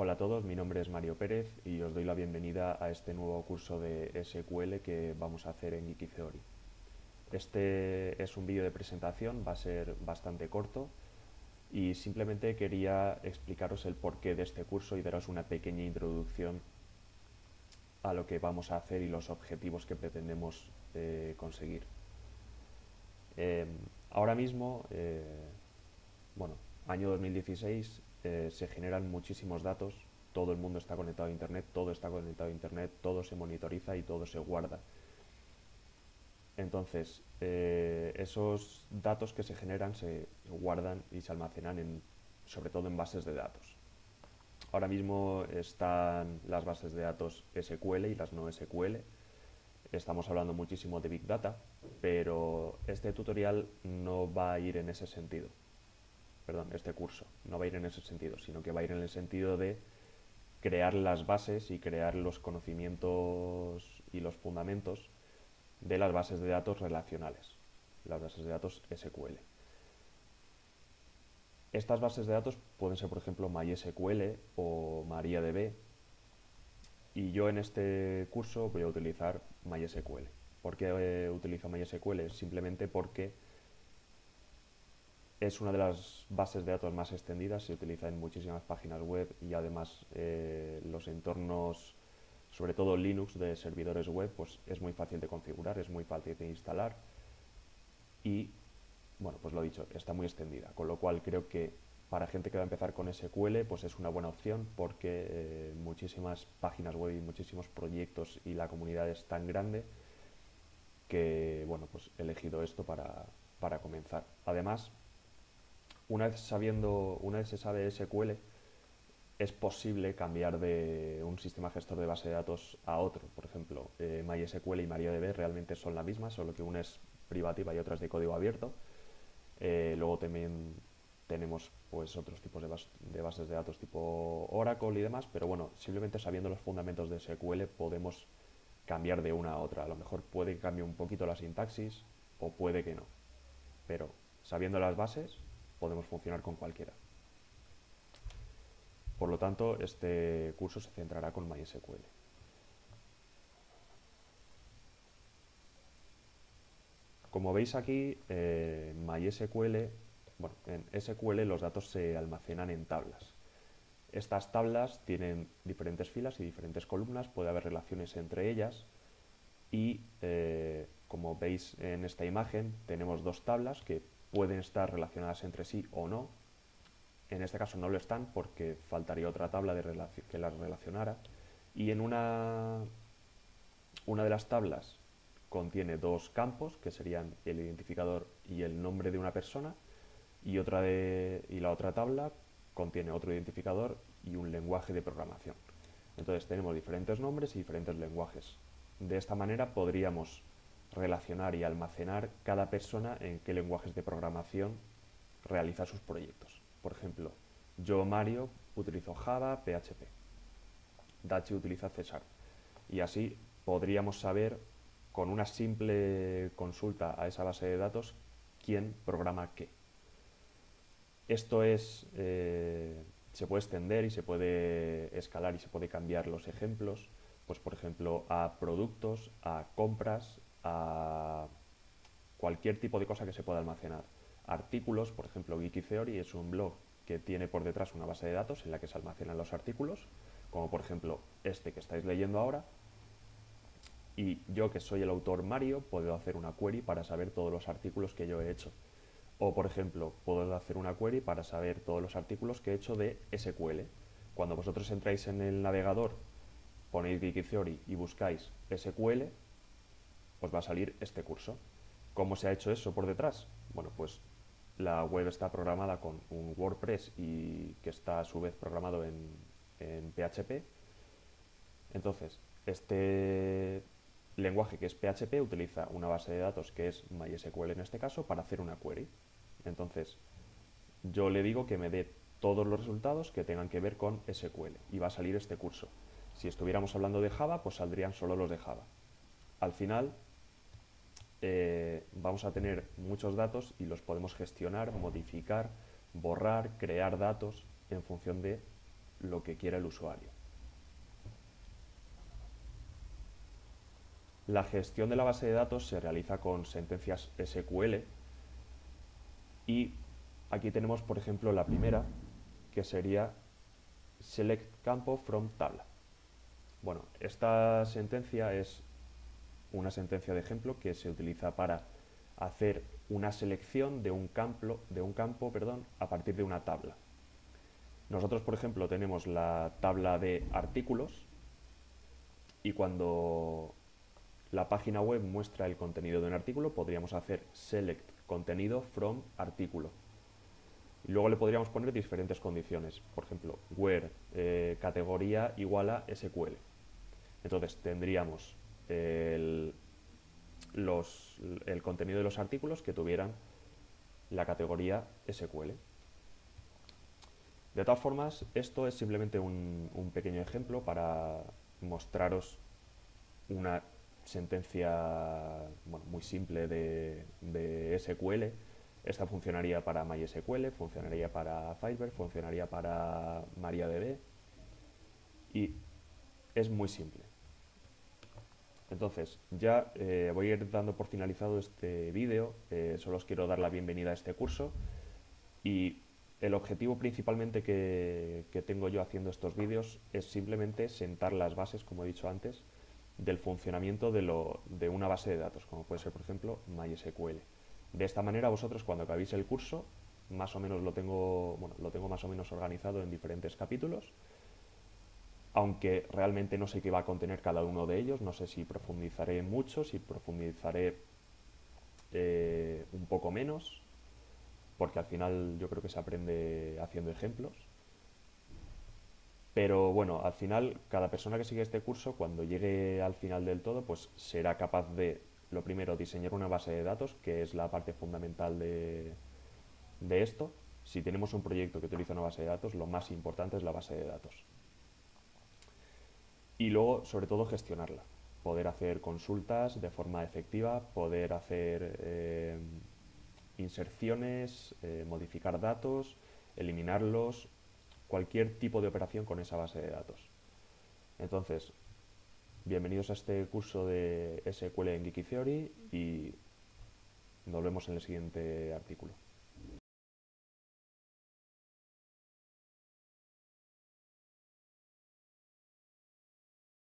Hola a todos, mi nombre es Mario Pérez y os doy la bienvenida a este nuevo curso de SQL que vamos a hacer en Wikitheory. Este es un vídeo de presentación, va a ser bastante corto y simplemente quería explicaros el porqué de este curso y daros una pequeña introducción a lo que vamos a hacer y los objetivos que pretendemos conseguir. Eh, Ahora mismo, bueno, año 2016, se generan muchísimos datos, todo el mundo está conectado a Internet, todo está conectado a Internet, todo se monitoriza y todo se guarda. Entonces, esos datos que se generan se guardan y se almacenan sobre todo en bases de datos. Ahora mismo están las bases de datos SQL y las no SQL. Estamos hablando muchísimo de Big Data, pero este tutorial no va a ir en ese sentido. Perdón, este curso no va a ir en ese sentido, sino que va a ir en el sentido de crear las bases y crear los conocimientos y los fundamentos de las bases de datos relacionales, las bases de datos SQL. Estas bases de datos pueden ser, por ejemplo, MySQL o MariaDB, y yo en este curso voy a utilizar MySQL. ¿Por qué utilizo MySQL? Simplemente porque es una de las bases de datos más extendidas, se utiliza en muchísimas páginas web y además los entornos, sobre todo Linux de servidores web, pues es muy fácil de configurar, es muy fácil de instalar y, bueno, pues lo dicho, está muy extendida, con lo cual creo que para gente que va a empezar con SQL, pues es una buena opción porque muchísimas páginas web y muchísimos proyectos y la comunidad es tan grande que, bueno, pues he elegido esto para comenzar. Además, una vez se sabe SQL, es posible cambiar de un sistema gestor de base de datos a otro. Por ejemplo, MySQL y MariaDB realmente son la misma, solo que una es privativa y otra es de código abierto. Luego también tenemos pues otros tipos de bases de datos tipo Oracle y demás, pero bueno, simplemente sabiendo los fundamentos de SQL podemos cambiar de una a otra. A lo mejor puede que cambie un poquito la sintaxis o puede que no, pero sabiendo las bases podemos funcionar con cualquiera. Por lo tanto, este curso se centrará con MySQL. Como veis aquí, MySQL, bueno, en SQL los datos se almacenan en tablas. Estas tablas tienen diferentes filas y diferentes columnas, puede haber relaciones entre ellas y, como veis en esta imagen, tenemos dos tablas que pueden estar relacionadas entre sí o no. En este caso no lo están porque faltaría otra tabla que las relacionara. Y en una de las tablas contiene dos campos, que serían el identificador y el nombre de una persona, y la otra tabla contiene otro identificador y un lenguaje de programación. Entonces tenemos diferentes nombres y diferentes lenguajes. De esta manera podríamos relacionar y almacenar cada persona en qué lenguajes de programación realiza sus proyectos. Por ejemplo, yo, Mario, utilizo Java, PHP. Dachi utiliza C Sharp. Y así podríamos saber, con una simple consulta a esa base de datos, quién programa qué. Esto se puede extender y se puede escalar y se puede cambiar los ejemplos, pues por ejemplo a productos, a compras, a cualquier tipo de cosa que se pueda almacenar. Artículos, por ejemplo, Wikitheory es un blog que tiene por detrás una base de datos en la que se almacenan los artículos, como por ejemplo este que estáis leyendo ahora, y yo, que soy el autor Mario, puedo hacer una query para saber todos los artículos que yo he hecho. O, por ejemplo, puedo hacer una query para saber todos los artículos que he hecho de SQL. Cuando vosotros entráis en el navegador, ponéis Wikitheory y buscáis SQL, os va a salir este curso. ¿Cómo se ha hecho eso por detrás? Bueno, pues la web está programada con un WordPress y que está a su vez programado en PHP. Entonces, este lenguaje que es PHP utiliza una base de datos que es MySQL en este caso para hacer una query. Entonces, yo le digo que me dé todos los resultados que tengan que ver con SQL y va a salir este curso. Si estuviéramos hablando de Java, pues saldrían solo los de Java. Al final, vamos a tener muchos datos y los podemos gestionar, modificar, borrar, crear datos en función de lo que quiera el usuario. La gestión de la base de datos se realiza con sentencias SQL y aquí tenemos, por ejemplo, la primera, que sería select campo from tabla. Bueno, esta sentencia es una sentencia de ejemplo que se utiliza para hacer una selección de un campo, a partir de una tabla. Nosotros, por ejemplo, tenemos la tabla de artículos y cuando la página web muestra el contenido de un artículo, podríamos hacer select contenido from artículo. Y luego le podríamos poner diferentes condiciones, por ejemplo, where categoría igual a SQL. Entonces tendríamos el contenido de los artículos que tuvieran la categoría SQL. De todas formas, esto es simplemente un pequeño ejemplo para mostraros una sentencia muy simple de SQL. Esta funcionaría para MySQL, funcionaría para Firebird, funcionaría para MariaDB y es muy simple. Entonces, ya voy a ir dando por finalizado este vídeo. Solo os quiero dar la bienvenida a este curso y el objetivo principalmente que tengo yo haciendo estos vídeos es simplemente sentar las bases, como he dicho antes, del funcionamiento de una base de datos, como puede ser, por ejemplo, MySQL. De esta manera, vosotros cuando acabéis el curso, más o menos lo tengo más o menos organizado en diferentes capítulos, aunque realmente no sé qué va a contener cada uno de ellos, no sé si profundizaré mucho, si profundizaré un poco menos, porque al final yo creo que se aprende haciendo ejemplos. Pero bueno, al final, cada persona que sigue este curso, cuando llegue al final del todo, pues será capaz de, lo primero, diseñar una base de datos, que es la parte fundamental de esto. Si tenemos un proyecto que utiliza una base de datos, lo más importante es la base de datos. Y luego, sobre todo, gestionarla. Poder hacer consultas de forma efectiva, poder hacer inserciones, modificar datos, eliminarlos, cualquier tipo de operación con esa base de datos. Entonces, bienvenidos a este curso de SQL en Geeky Theory y nos vemos en el siguiente artículo.